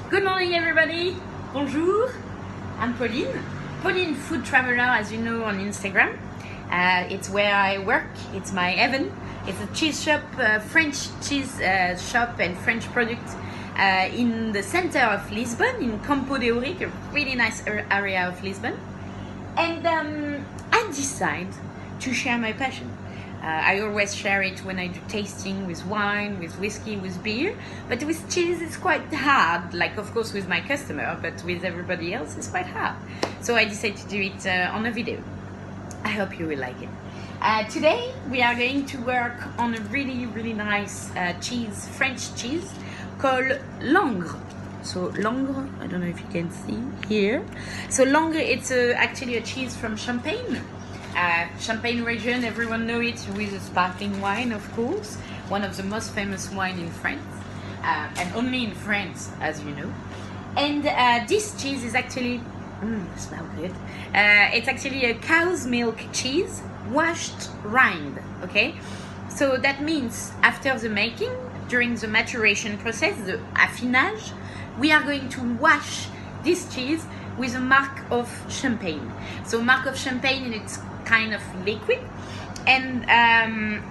Good morning, everybody. Bonjour. I'm Pauline. Pauline Food Traveler, as you know, on Instagram. It's where I work. It's my heaven. It's a cheese shop, French cheese shop and French product in the center of Lisbon, in Campo de Ourique, a really nice area of Lisbon. And I decided to share my passion. I always share it when I do tasting with wine, with whiskey, with beer, but with cheese it's quite hard, like of course with my customer, but with everybody else it's quite hard. So I decided to do it on a video. I hope you will like it. Today we are going to work on a really nice cheese, French cheese called Langres. So Langres, I don't know if you can see here. So Langres, it's actually a cheese from Champagne. Champagne region, everyone know it with a sparkling wine, of course, one of the most famous wine in France, and only in France, as you know. And this cheese is actually, smell good. It's actually a cow's milk cheese, washed rind. Okay, so that means after the making, during the maturation process, the affinage, we are going to wash this cheese with a mark of champagne. So mark of champagne, it's kind of liquid, and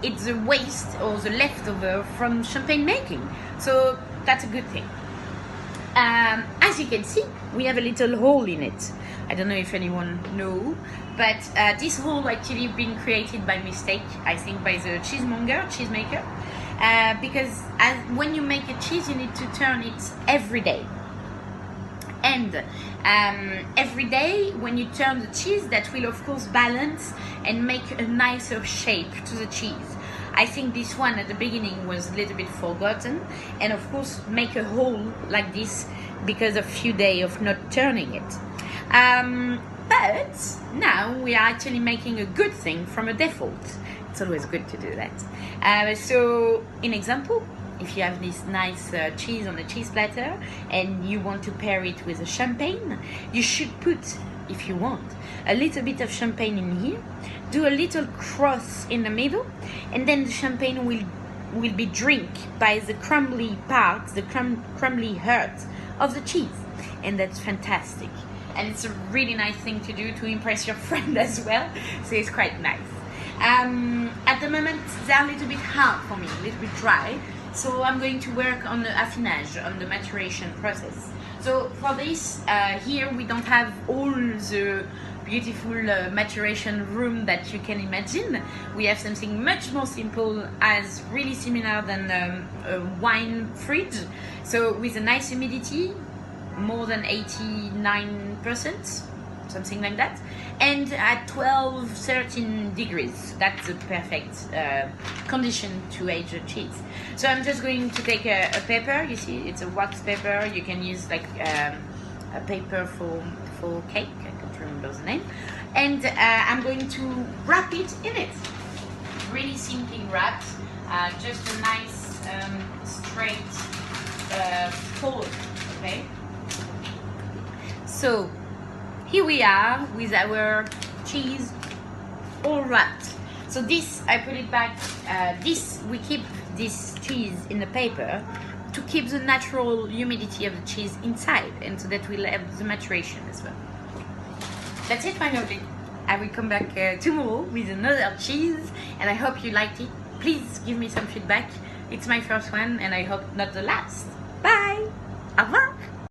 it's the waste or the leftover from champagne making, so that's a good thing. As you can see, we have a little hole in it. I don't know if anyone know, but this hole actually been created by mistake, I think by the cheesemaker, because when you make a cheese you need to turn it every day. And every day when you turn the cheese, that will of course balance and make a nicer shape to the cheese. I think this one at the beginning was a little bit forgotten, and of course make a hole like this because of few days of not turning it. But now we are actually making a good thing from a default. It's always good to do that. So in example, if you have this nice cheese on a cheese platter and you want to pair it with a champagne, you should put, if you want, a little bit of champagne in here, do a little cross in the middle, and then the champagne will be drink by the crumbly part, the crumbly heart of the cheese, and that's fantastic. And it's a really nice thing to do to impress your friend as well, so it's quite nice. At the moment they're a little bit hard for me, a little bit dry, so I'm going to work on the affinage, on the maturation process. So for this, here we don't have all the beautiful maturation room that you can imagine. We have something much more simple, as really similar than a wine fridge. So with a nice humidity, more than 89%, something like that, and at 12-13 degrees. That's the perfect condition to age a cheese. So I'm just going to take a paper. You see, it's a wax paper. You can use like a paper for cake, I can't remember the name, and I'm going to wrap it in it. Really simply wrapped, just a nice straight fold. Okay, so here we are with our cheese all wrapped. So this, I put it back, we keep this cheese in the paper to keep the natural humidity of the cheese inside, and so that we'll have the maturation as well. That's it, my lovely. I will come back tomorrow with another cheese, and I hope you liked it. Please give me some feedback. It's my first one, and I hope not the last. Bye! Au revoir!